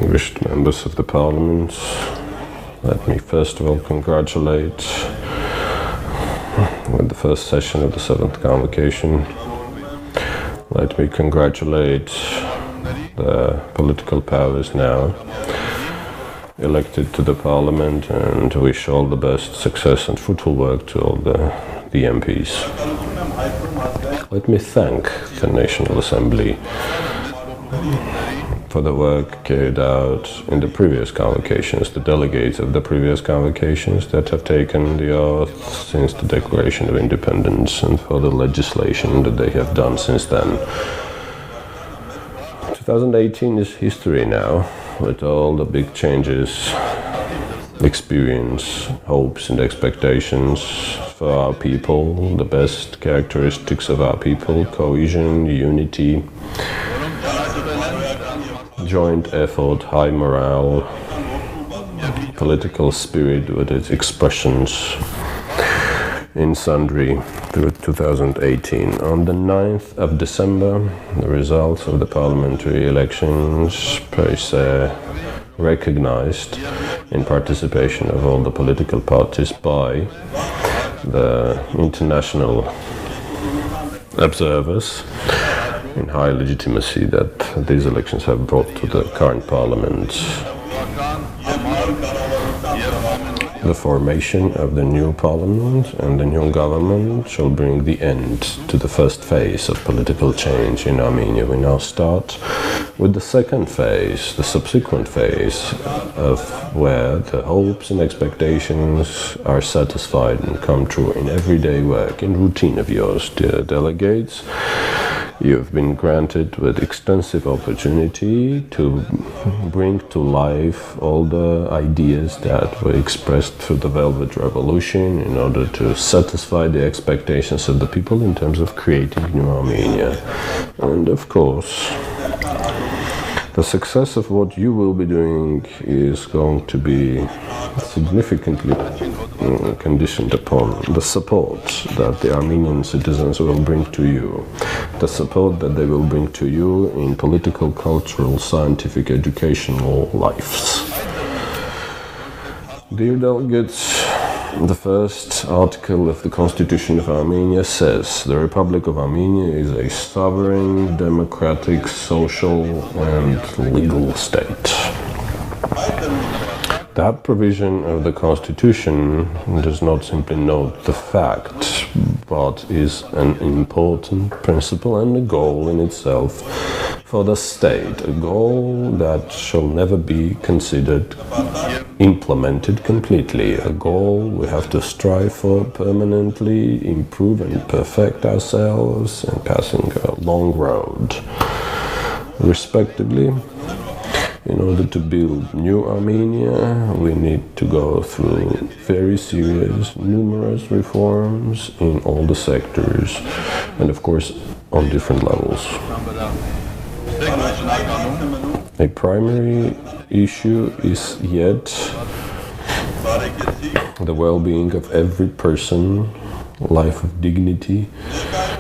distinguished members of the Parliament, let me first of all congratulate with the first session of the 7th Convocation. Let me congratulate the political powers now elected to the Parliament and wish all the best success and fruitful work to all the MPs. Let me thank the National Assembly for the work carried out in the previous convocations, the delegates of the previous convocations that have taken the oath since the Declaration of Independence, and for the legislation that they have done since then. 2018 is history now, with all the big changes, experience, hopes and expectations for our people, the best characteristics of our people: cohesion, unity, joint effort, high morale, political spirit with its expressions in sundry through 2018. On the 9th of December, the results of the parliamentary elections per se recognized in participation of all the political parties by the international observers in high legitimacy that these elections have brought to the current parliament. The formation of the new parliament and the new government shall bring the end to the first phase of political change in Armenia. We now start with the second phase, the subsequent phase of where the hopes and expectations are satisfied and come true in everyday work, in routine of yours, dear delegates. You have been granted with extensive opportunity to bring to life all the ideas that were expressed through the Velvet Revolution in order to satisfy the expectations of the people in terms of creating new Armenia. And of course, the success of what you will be doing is going to be significantly conditioned upon the support that the Armenian citizens will bring to you, the support that they will bring to you in political, cultural, scientific, educational lives. Dear delegates, the first article of the Constitution of Armenia says the Republic of Armenia is a sovereign, democratic, social and legal state. That provision of the Constitution does not simply note the fact, but is an important principle and a goal in itself for the state, a goal that shall never be considered implemented completely, a goal we have to strive for permanently, improve and perfect ourselves in passing a long road. Respectively, in order to build new Armenia, we need to go through very serious, numerous reforms in all the sectors, and of course on different levels. A primary issue is yet the well-being of every person, life of dignity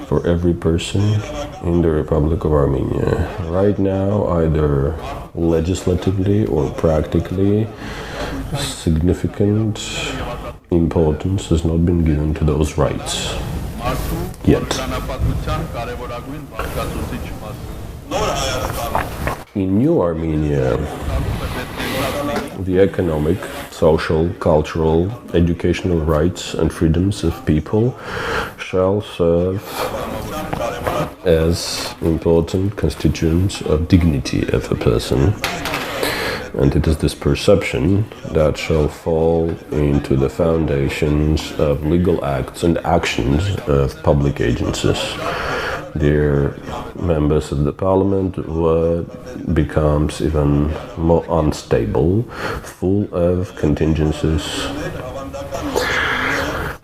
for every person in the Republic of Armenia. Right now, either legislatively or practically, significant importance has not been given to those rights yet. In New Armenia, the economic, social, cultural, educational rights and freedoms of people shall serve as important constituents of dignity of a person. And it is this perception that shall fall into the foundations of legal acts and actions of public agencies. Dear members of the parliament, word becomes even more unstable, full of contingencies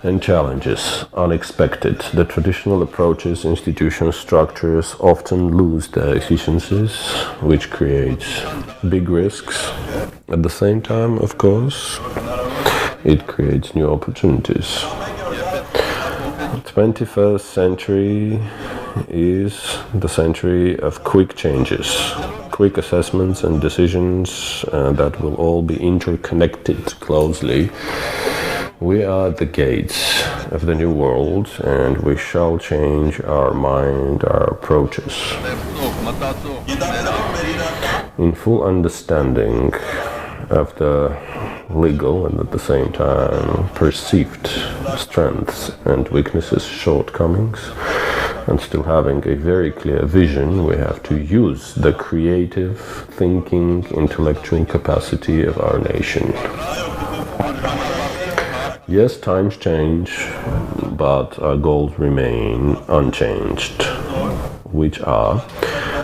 and challenges, unexpected. The traditional approaches, institutions, structures often lose their efficiencies, which creates big risks. At the same time, of course, it creates new opportunities. The 21st century is the century of quick changes, quick assessments and decisions that will all be interconnected closely. We are at the gates of the new world, and we shall change our mind, our approaches. In full understanding of the legal and at the same time perceived strengths and weaknesses, shortcomings, and still having a very clear vision, we have to use the creative thinking, intellectual capacity of our nation. Yes, times change, but our goals remain unchanged, which are,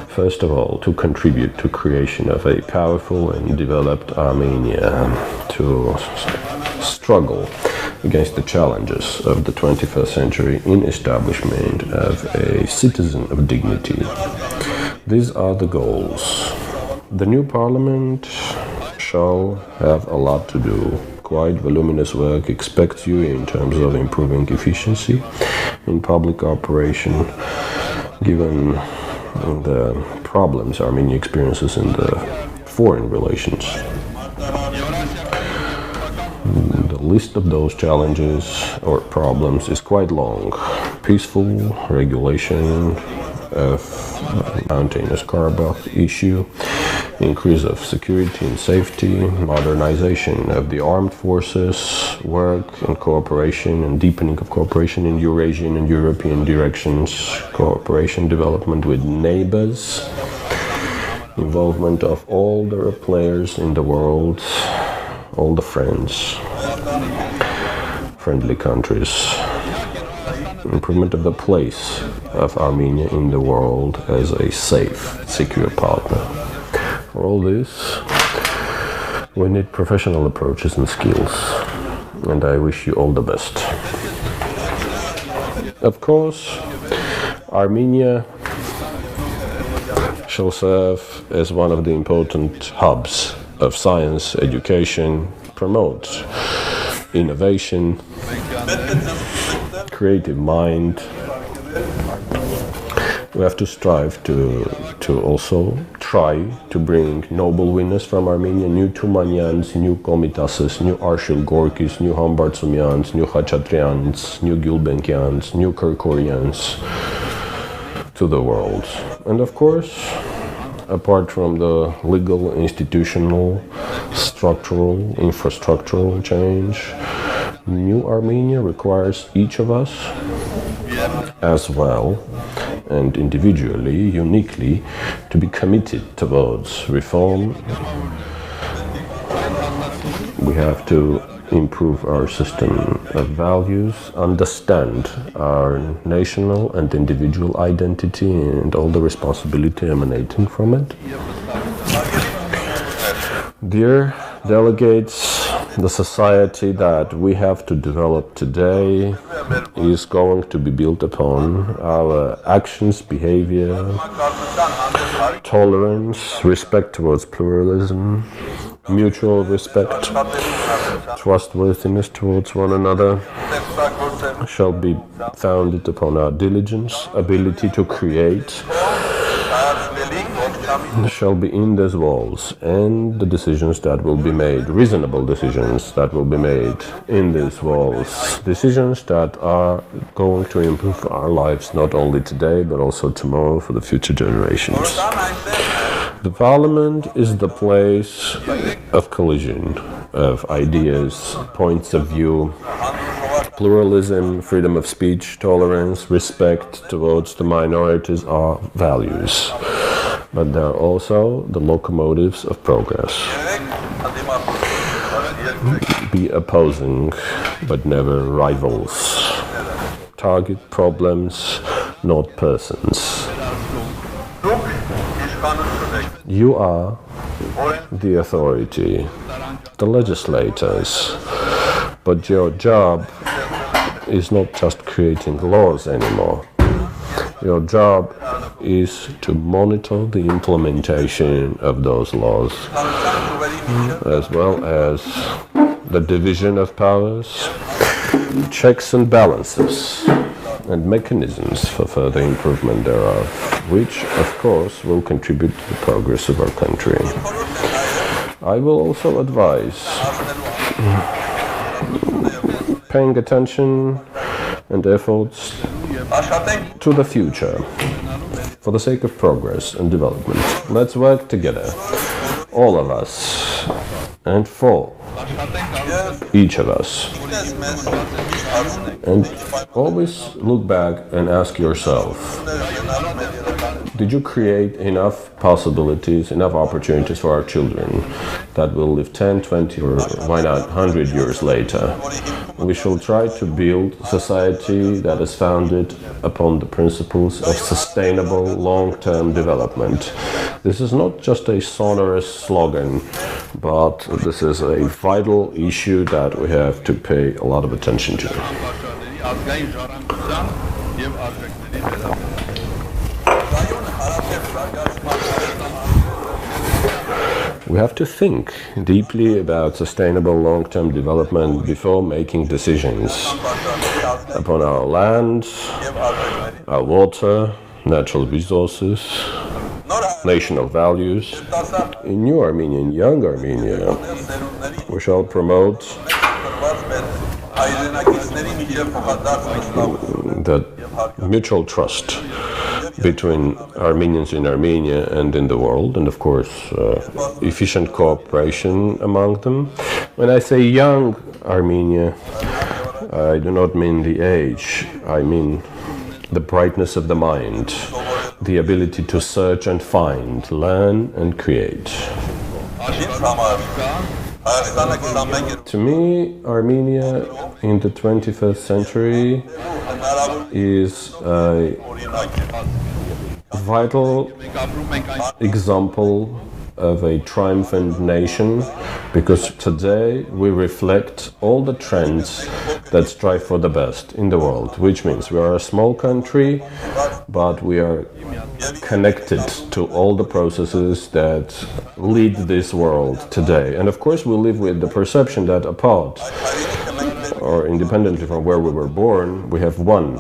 first of all, to contribute to creation of a powerful and developed Armenia, to struggle against the challenges of the 21st century in establishment of a citizen of dignity. These are the goals. The new parliament shall have a lot to do. Quite voluminous work expects you in terms of improving efficiency in public operation, given the problems Armenia experiences in the foreign relations. The list of those challenges or problems is quite long. Peaceful regulation of mountainous Karabakh issue, increase of security and safety, modernization of the armed forces, work and cooperation and deepening of cooperation in Eurasian and European directions, cooperation development with neighbors, involvement of all the players in the world, all the friendly countries, improvement of the place of Armenia in the world as a safe, secure partner. For all this, we need professional approaches and skills, and I wish you all the best. Of course, Armenia shall serve as one of the important hubs of science, education, promote innovation, creative mind. We have to strive to also try to bring noble winners from Armenia, new Tumanians, new Komitases, new Arshil Gorkis, new Hambartsumians, new Khachatrians, new Gulbenkians, new Kirkorians to the world. And of course, apart from the legal, institutional, structural, infrastructural change, new Armenia requires each of us as well and individually, uniquely, to be committed towards reform. We have to improve our system of values, understand our national and individual identity and all the responsibility emanating from it. Dear delegates, the society that we have to develop today is going to be built upon our actions, behavior, tolerance, respect towards pluralism, mutual respect, trustworthiness towards one another, shall be founded upon our diligence, ability to create, shall be in these walls, and the decisions that will be made, reasonable decisions that will be made in these walls, decisions that are going to improve our lives not only today but also tomorrow for the future generations. The Parliament is the place of collision of ideas, points of view, pluralism, freedom of speech, tolerance, respect towards the minorities are values. But they are also the locomotives of progress. Be opposing, but never rivals. Target problems, not persons. You are the authority, the legislators, but your job is not just creating laws anymore. Your job is to monitor the implementation of those laws, as well as the division of powers, checks and balances and mechanisms for further improvement thereof, which, of course, will contribute to the progress of our country. I will also advise paying attention and efforts to the future for the sake of progress and development. Let's work together, all of us, and for each of us. And always look back and ask yourself, did you create enough possibilities, enough opportunities for our children that will live 10, 20, or why not 100 years later? We shall try to build a society that is founded upon the principles of sustainable long-term development. This is not just a sonorous slogan, but this is a vital issue that we have to pay a lot of attention to. We have to think deeply about sustainable long-term development before making decisions upon our land, our water, natural resources, national values. In New Armenia, in Young Armenia, we shall promote that mutual trust between Armenians in Armenia and in the world, and of course efficient cooperation among them. When I say young Armenia, I do not mean the age, I mean the brightness of the mind, the ability to search and find, learn and create. To me, Armenia in the 21st century is a vital example of a triumphant nation, because today we reflect all the trends that strive for the best in the world, which means we are a small country, but we are connected to all the processes that lead this world today. And of course we live with the perception that apart or independently from where we were born, we have one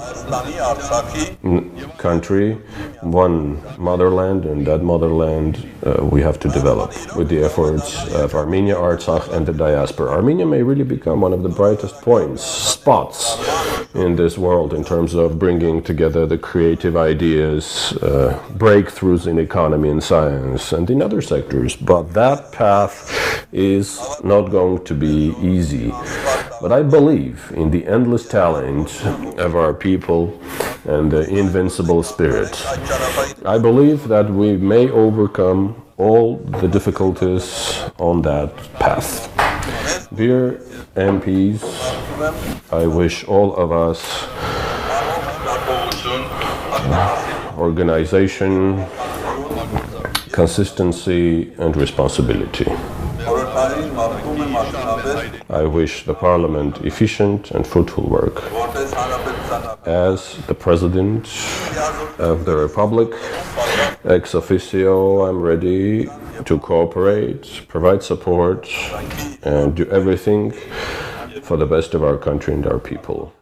country, one motherland, and that motherland we have to develop with the efforts of Armenia, Artsakh, and the diaspora. Armenia may really become one of the brightest spots in this world in terms of bringing together the creative ideas, breakthroughs in economy and science, and in other sectors. But that path is not going to be easy. But I believe in the endless talent of our people and the invincible spirit. I believe that we may overcome all the difficulties on that path. Dear MPs, I wish all of us organization, consistency and responsibility. I wish the Parliament efficient and fruitful work. As the President of the Republic, ex officio, I'm ready to cooperate, provide support, and do everything for the best of our country and our people.